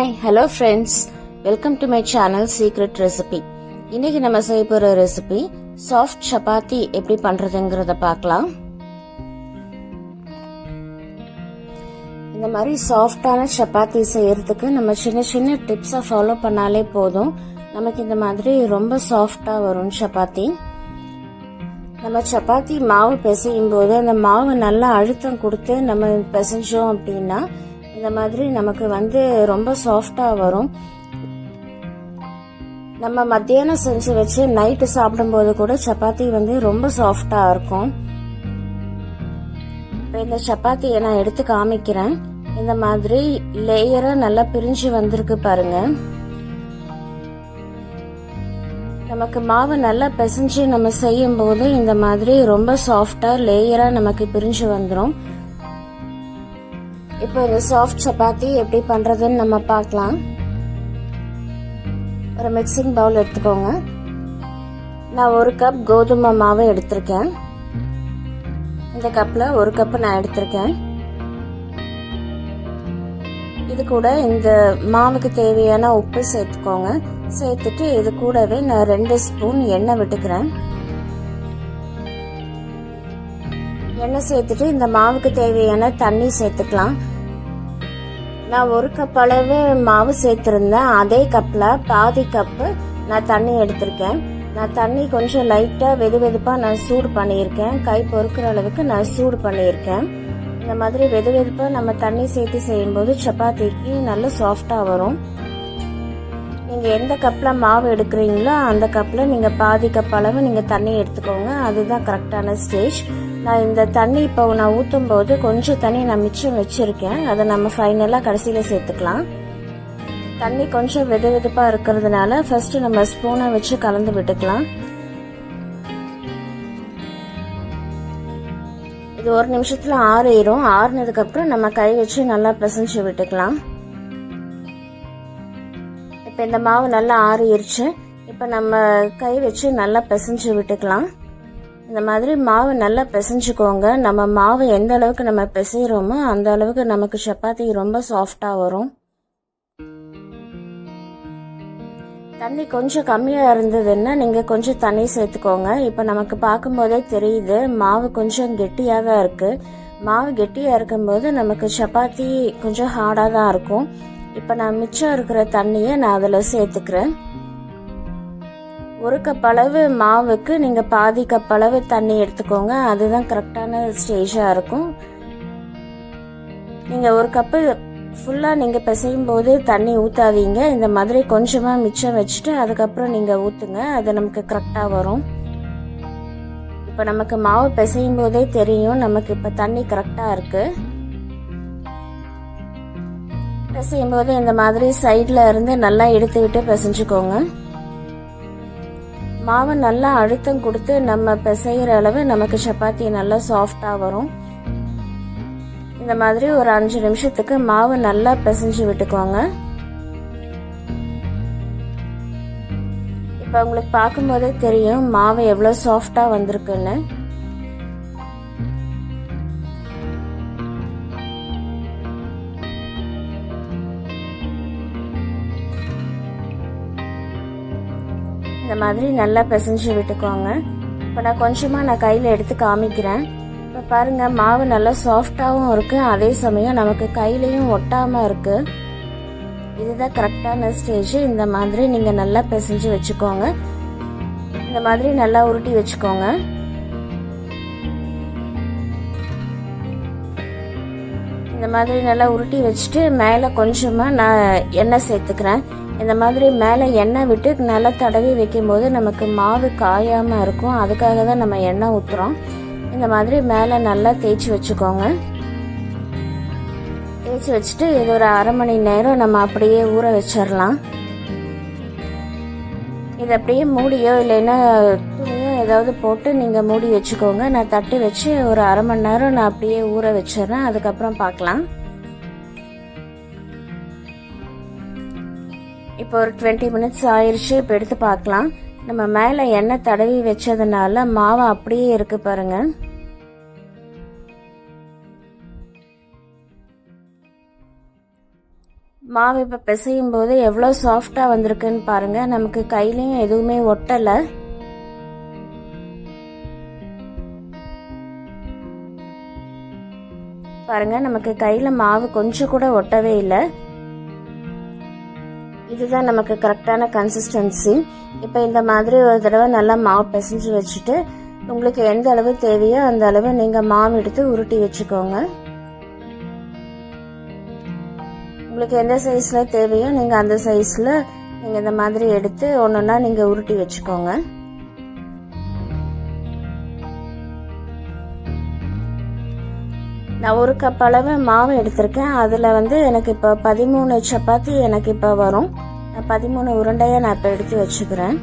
Hi hello friends, welcome to my channel secret recipe. இன்னைக்கு நம்ம செய்ய போற ரெசிபி சாஃப்ட் சப்பாத்தி எப்படி பண்றதுங்கிறத பார்க்கலாம். இந்த மாதிரி சாஃப்டான சப்பாத்தி செய்யறதுக்கு நம்ம சின்ன சின்ன டிப்ஸை ஃபாலோ பண்ணாலே போதும். நமக்கு இந்த மாதிரி ரொம்ப சாஃப்டா வரும் சப்பாத்தி. நம்ம சப்பாத்தி மாவு பிசையும் போது அந்த மாவு நல்லா அழுத்தம் கொடுத்து நம்ம பிசைஞ்சோம் அப்படின்னா இந்த மாதிரி நமக்கு ரொம்ப சாஃப்டா வரும். நம்ம மத்தியானம் செஞ்சு வச்சு நைட்டு சாப்பிடும்போது கூட சப்பாத்தி ரொம்ப சாஃப்டா இருக்கும். இப்போ இந்த சப்பாத்தியை நான் எடுத்து காமிக்கிறேன். இந்த மாதிரி லேயரா நல்லா பிரிஞ்சு வந்திருக்கு பாருங்க. நமக்கு மாவு நல்லா பிசைஞ்சு நம்ம செய்யும் போது இந்த மாதிரி ரொம்ப சாஃப்டா லேயரா நமக்கு பிரிஞ்சு வந்துடும். இப்போ இந்த சாஃப்ட் சப்பாத்தி எப்படி பண்றதுன்னு நம்ம பார்க்கலாம். ஒரு மிக்சிங் பவுல் எடுத்துக்கோங்க. நான் 1 கப் கோதுமை மாவு எடுத்திருக்கேன். இந்த கப்ல 1 கப் நான் எடுத்திருக்கேன். இது கூட இந்த மாவுக்கு தேவையான உப்பு சேர்த்துக்கோங்க. சேர்த்துட்டு இது கூடவே நான் 2 ஸ்பூன் எண்ணெய் விட்டுக்கிறேன். எண்ணெய் சேர்த்துட்டு இந்த மாவுக்கு தேவையான தண்ணி சேர்த்துக்கலாம். நான் 1 கப் அளவு மாவு சேர்த்திருந்தேன். அதே கப்ல பாதி கப்பு நான் தண்ணி எடுத்திருக்கேன். நான் தண்ணி கொஞ்சம் லைட்டா வெது வெதுப்பா நான் சூடு பண்ணியிருக்கேன். கை பொறுக்கிற அளவுக்கு நான் சூடு பண்ணியிருக்கேன். இந்த மாதிரி வெது வெதுப்பா நம்ம தண்ணி சேர்த்து செய்யும்போது சப்பாத்திக்கு நல்ல சாஃப்டா வரும். நீங்க எந்த கப்ல மாவு எடுக்கிறீங்களோ அந்த கப்ல நீங்க பாதி கப் அளவு நீங்க தண்ணி எடுத்துக்கோங்க. அதுதான் கரெக்டான ஸ்டேஜ். நான் இந்த தண்ணி இப்போ நான் ஊற்றும் போது கொஞ்சம் தண்ணி நான் மிச்சம் வச்சிருக்கேன். அதை நம்ம ஃபைனலா கடைசியில சேர்த்துக்கலாம். தண்ணி கொஞ்சம் வெது வெதுப்பா இருக்கிறதுனால ஃபர்ஸ்ட் நம்ம ஸ்பூனை வச்சு கலந்து விட்டுக்கலாம். இது 1 நிமிஷத்துல ஆறிடும். ஆறுனதுக்கு அப்புறம் நம்ம கை வச்சு நல்லா பிசைஞ்சு விட்டுக்கலாம். இப்ப இந்த மாவு நல்லா ஆறிடுச்சு. இப்ப நம்ம கை வச்சு நல்லா பிசைஞ்சு விட்டுக்கலாம். இந்த மாதிரி மாவு நல்லா பிசைஞ்சுக்கோங்க. நம்ம மாவு எந்த அளவுக்கு நம்ம பிசைறோமோ அந்த அளவுக்கு நமக்கு சப்பாத்தி ரொம்ப சாஃப்டா வரும். தண்ணி கொஞ்சம் கம்மியா இருந்ததுன்னா நீங்க கொஞ்சம் தண்ணி சேர்த்துக்கோங்க. இப்ப நமக்கு பார்க்கும்போதே தெரியுது மாவு கொஞ்சம் கெட்டியா தான் இருக்கு. மாவு கெட்டியா இருக்கும்போது நமக்கு சப்பாத்தி கொஞ்சம் ஹார்டா தான் இருக்கும். இப்ப நான் மிச்சம் இருக்கிற தண்ணியை நான் அதுல சேர்த்துக்கிறேன். 1 கப் அளவு மாவுக்கு நீங்க பாதி கப் அளவு தண்ணி எடுத்துக்கோங்க. அதுதான் கரெக்டான ஸ்டேஜா இருக்கும். நீங்க 1 கப்பு ஃபுல்லா நீங்க பிசையும் போது தண்ணி ஊத்தாதீங்க. இந்த மாதிரி கொஞ்சமா மிச்சம் வச்சுட்டு அதுக்கப்புறம் நீங்க ஊத்துங்க. அது நமக்கு கரெக்டா வரும். இப்ப நமக்கு மாவு பிசையும் போதே தெரியும் நமக்கு இப்ப தண்ணி கரெக்டா இருக்கு. பிசையும் போது இந்த மாதிரி சைட்ல இருந்து நல்லா எடுத்து விட்டு பிசைஞ்சுக்கோங்க. மாவு நல்லா அழுத்தம் கொடுத்து நம்ம பிசைகிற அளவு நமக்கு சப்பாத்தி நல்லா சாஃப்டா வரும். இந்த மாதிரி ஒரு 5 நிமிஷத்துக்கு மாவு நல்லா பிசைஞ்சு விட்டுக்கோங்க. இப்ப உங்களுக்கு பார்க்கும்போதே தெரியும் மாவு எவ்வளவு சாஃப்டா வந்திருக்குன்னு. இந்த மாதிரி நல்லா பிசைஞ்சு விட்டுக்கோங்க. இப்போ நான் கொஞ்சமா கையில எடுத்து காமிக்கிறேன். இப்போ பாருங்க மாவு நல்லா சாஃப்டாவும் இருக்கு, அதே சமயம் நமக்கு கையிலையும் ஒட்டாம இருக்கு. இதுதான் கரெக்டான ஸ்டேஜ். இந்த மாதிரி நீங்க நல்லா பிசைஞ்சு வச்சுக்கோங்க. இந்த மாதிரி நல்லா உருட்டி வச்சுக்கோங்க. இந்த மாதிரி நல்லா உருட்டி வச்சுட்டு மேல கொஞ்சமா நான் எண்ணெய் சேர்த்துக்கிறேன். இந்த மாதிரி மேல எண்ணெய் விட்டு நல்லா தடவி வைக்கும் போது நமக்கு மாவு காயாம இருக்கும். அதுக்காக தான் நம்ம எண்ணெய் ஊத்துறோம். இந்த மாதிரி மேல நல்லா தேய்ச்சி வச்சுக்கோங்க. தேய்ச்சி வச்சுட்டு இது ஒரு 1/2 மணி நேரம் நம்ம அப்படியே ஊற வச்சிடலாம். இது அப்படியே மூடியோ இல்லைன்னா துணியோ ஏதாவது போட்டு நீங்க மூடி வச்சுக்கோங்க. நான் தட்டு வச்சு ஒரு 1/2 மணி நேரம் நான் அப்படியே ஊற வச்சிடறேன். அதுக்கப்புறம் பார்க்கலாம். இப்போ ஒரு 20 மினிட்ஸ் ஆயிருச்சு. இப்போ எடுத்து பார்க்கலாம். நம்ம மேல எண்ணெய் தடவி வச்சதுனால மாவு அப்படியே இருக்கு பாருங்க. மாவு இப்போ பிசையும் போது எவ்வளோ சாஃப்டாக வந்திருக்குன்னு பாருங்கள். நமக்கு கையிலையும் எதுவுமே ஒட்டலை. பாருங்கள், நமக்கு கையில் மாவு கொஞ்சம் கூட ஒட்டவே இல்லை. இதுதான் நமக்கு கரெக்டான கன்சிஸ்டன்சி. இப்போ இந்த மாதிரி ஒரு தடவை நல்லா மாவு பிசைஞ்சு வச்சுட்டு உங்களுக்கு எந்த அளவு தேவையோ அந்த அளவு நீங்கள் மாவு எடுத்து உருட்டி வச்சுக்கோங்க. உங்களுக்கு எந்த சைஸில் தேவையோ நீங்கள் அந்த சைஸில் நீங்கள் இந்த மாதிரி எடுத்து ஒன்றொன்னா நீங்கள் உருட்டி வச்சுக்கோங்க. நான் 1 கப் அளவு மாவு எடுத்திருக்கேன். அதில் எனக்கு இப்போ 13 சப்பாத்தி எனக்கு இப்போ வரும். 13 உருண்டையை நான் இப்போ எடுத்து வச்சுக்கிறேன்.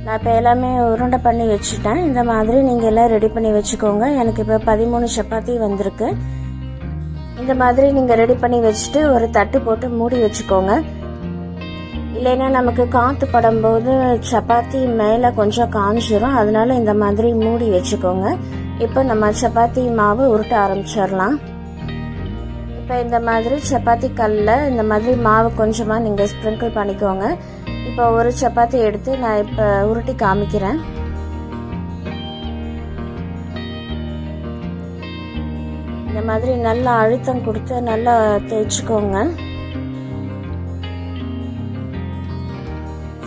நான் இப்போ எல்லாமே உருண்டை பண்ணி வச்சுட்டேன். இந்த மாதிரி நீங்கள் எல்லாம் ரெடி பண்ணி வச்சுக்கோங்க. எனக்கு இப்போ 13 சப்பாத்தி வந்திருக்கு. இந்த மாதிரி நீங்கள் ரெடி பண்ணி வச்சுட்டு ஒரு தட்டு போட்டு மூடி வச்சுக்கோங்க. இல்லைன்னா நமக்கு காற்று படும்போது சப்பாத்தி மேலே கொஞ்சம் காஞ்சிரும். அதனால இந்த மாதிரி மூடி வச்சுக்கோங்க. இப்போ நம்ம சப்பாத்தி மாவு உருட்ட ஆரம்பிச்சிடலாம். இப்போ இந்த மாதிரி சப்பாத்தி கல்லில் இந்த மாதிரி மாவு கொஞ்சமாக நீங்கள் ஸ்ப்ரிங்கிள் பண்ணிக்கோங்க. இப்போ ஒரு சப்பாத்தி எடுத்து நான் இப்போ உருட்டி காமிக்கிறேன். இந்த மாதிரி நல்லா அழுத்தம் கொடுத்து நல்லா தேய்ச்சிக்கோங்க.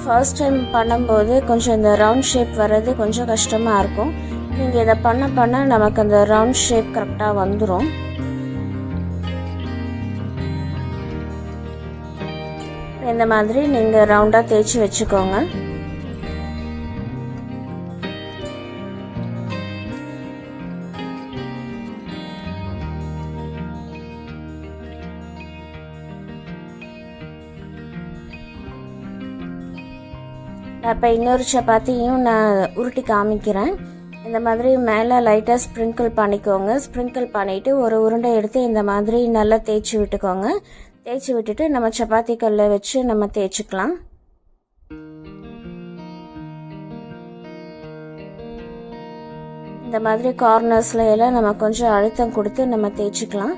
ஃபர்ஸ்ட் டைம் பண்ணும்போது கொஞ்சம் இந்த ரவுண்ட் ஷேப் வர்றது கொஞ்சம் கஷ்டமாக இருக்கும். நீங்கள் இதை பண்ண நமக்கு அந்த ரவுண்ட் ஷேப் கரெக்டாக வந்துடும். இந்த மாதிரி நீங்கள் ரவுண்டாக தேய்ச்சி வச்சுக்கோங்க. இப்போ இன்னொரு சப்பாத்தியும் நான் உருட்டி காமிக்கிறேன். இந்த மாதிரி மேலே லைட்டாக ஸ்ப்ரிங்கிள் பண்ணிக்கோங்க. ஸ்ப்ரிங்கிள் பண்ணிவிட்டு ஒரு உருண்டை எடுத்து இந்த மாதிரி நல்லா தேய்ச்சி விட்டுக்கோங்க. தேய்ச்சி விட்டுட்டு நம்ம சப்பாத்தி கல்லை வச்சு நம்ம தேய்ச்சிக்கலாம். இந்த மாதிரி கார்னர்ஸ்ல எல்லாம் நம்ம கொஞ்சம் அழுத்தம் கொடுத்து நம்ம தேய்ச்சிக்கலாம்.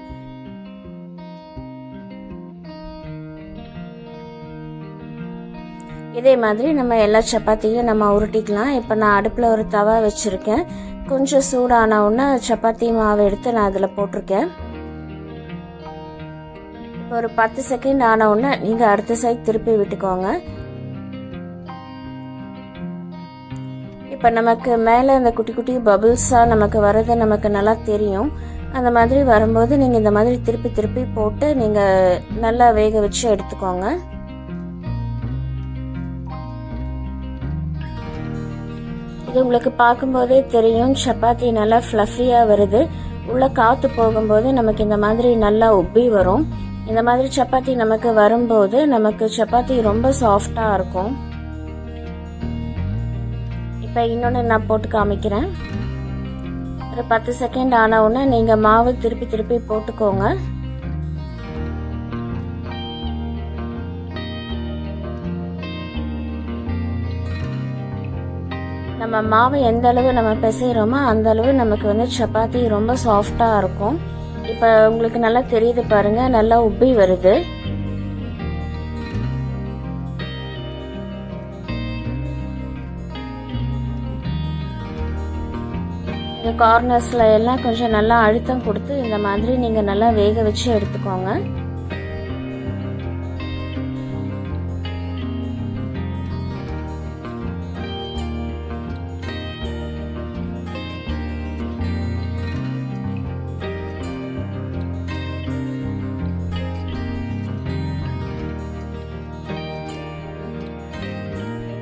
இதே மாதிரி நம்ம எல்லா சப்பாத்தியும் நம்ம உருட்டிக்கலாம். இப்போ நான் அடுப்பில் ஒரு தவா வச்சுருக்கேன். கொஞ்சம் சூடான உடனே சப்பாத்தி மாவு எடுத்து நான் அதில் போட்டிருக்கேன். இப்போ ஒரு 10 செகண்ட் ஆன உடனே நீங்கள் அடுத்த சைடு திருப்பி விட்டுக்கோங்க. இப்போ நமக்கு மேலே இந்த குட்டி குட்டி பபிள்ஸாக நமக்கு வர்றது நமக்கு நல்லா தெரியும். அந்த மாதிரி வரும்போது நீங்கள் இந்த மாதிரி திருப்பி திருப்பி போட்டு நீங்கள் நல்லா வேக வச்சு எடுத்துக்கோங்க. இது உங்களுக்கு பார்க்கும்போதே தெரியும், சப்பாத்தி நல்லா ஃப்ளஃபியாக வருது. உள்ள காற்று போகும்போது நமக்கு இந்த மாதிரி நல்லா உப்பி வரும். இந்த மாதிரி சப்பாத்தி நமக்கு வரும்போது நமக்கு சப்பாத்தி ரொம்ப சாஃப்டாக இருக்கும். இப்போ இன்னொன்று நான் போட்டு காமிக்கிறேன். ஒரு 10 செகண்ட் ஆன உடனே நீங்கள் மாவு திருப்பி திருப்பி போட்டுக்கோங்க. நம்ம மாவு எந்த அளவு நம்ம பிசைகிறோமோ அந்த அளவு நமக்கு சப்பாத்தி ரொம்ப சாஃப்டாக இருக்கும். இப்போ உங்களுக்கு நல்லா தெரியுது பாருங்க, நல்லா உப்பி வருது. இந்த கார்னர்ஸ்ல எல்லாம் கொஞ்சம் நல்லா அழுத்தம் கொடுத்து இந்த மாதிரி நீங்க நல்லா வேக வச்சு எடுத்துக்கோங்க.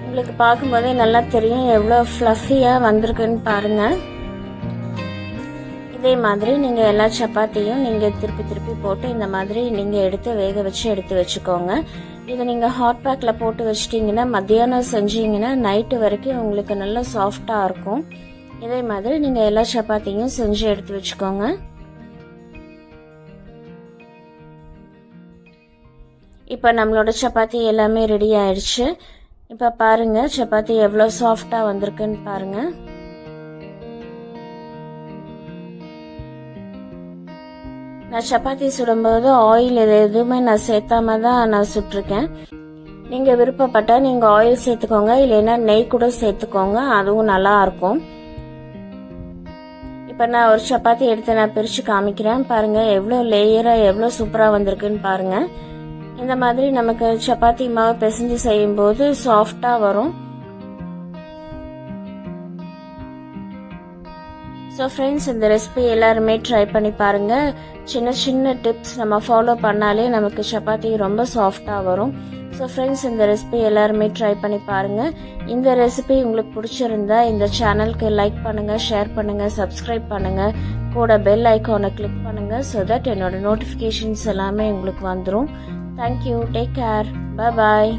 உங்களுக்கு பார்க்கும்போதே நல்லா தெரியும் எவ்வளோ ஃப்ளஃபியாக வந்திருக்குன்னு பாருங்கள். இதே மாதிரி நீங்கள் எல்லா சப்பாத்தியும் நீங்கள் திருப்பி திருப்பி போட்டு இந்த மாதிரி நீங்கள் எடுத்து வேக வச்சு எடுத்து வச்சுக்கோங்க. இதை நீங்கள் ஹாட் பேக்கில் போட்டு வச்சிட்டிங்கன்னா மத்தியானம் செஞ்சீங்கன்னா நைட்டு வரைக்கும் உங்களுக்கு நல்லா சாஃப்டாக இருக்கும். இதே மாதிரி நீங்கள் எல்லா சப்பாத்தியும் செஞ்சு எடுத்து வச்சுக்கோங்க. இப்போ நம்மளோட சப்பாத்தி எல்லாமே ரெடி ஆயிடுச்சு. இப்போ பாருங்க சப்பாத்தி எவ்வளோ சாஃப்டாக வந்திருக்குன்னு பாருங்க. நான் சப்பாத்தி சுடும்போது ஆயில் எதுவுமே நான் சேர்த்தாம தான் நான் சுட்டிருக்கேன். நீங்கள் விருப்பப்பட்டால் நீங்கள் ஆயில் சேர்த்துக்கோங்க, இல்லைன்னா நெய் கூட சேர்த்துக்கோங்க, அதுவும் நல்லா இருக்கும். இப்போ நான் ஒரு சப்பாத்தி எடுத்து நான் பிரித்து காமிக்கிறேன். பாருங்கள் எவ்வளோ லேயராக எவ்வளோ சூப்பராக வந்திருக்குன்னு பாருங்கள். இந்த மாதிரி நமக்கு சப்பாத்தி மாவு பிசைஞ்சு செய்யும்போது சாஃப்டாக வரும். ஸோ ஃப்ரெண்ட்ஸ், இந்த ரெசிபி எல்லாருமே ட்ரை பண்ணி பாருங்கள். சின்ன சின்ன டிப்ஸ் நம்ம ஃபாலோ பண்ணாலே நமக்கு சப்பாத்தி ரொம்ப சாஃப்டாக வரும். ஸோ ஃப்ரெண்ட்ஸ், இந்த ரெசிபி எல்லாருமே ட்ரை பண்ணி பாருங்கள். இந்த ரெசிபி உங்களுக்கு பிடிச்சிருந்தா இந்த சேனலுக்கு லைக் பண்ணுங்கள், ஷேர் பண்ணுங்கள், சப்ஸ்கிரைப் பண்ணுங்கள், கூட பெல் ஐக்கானை கிளிக் பண்ணுங்கள். ஸோ தட் என்னோட நோட்டிஃபிகேஷன்ஸ் எல்லாமே உங்களுக்கு வந்துடும். தேங்க்யூ. Take care. பாய்.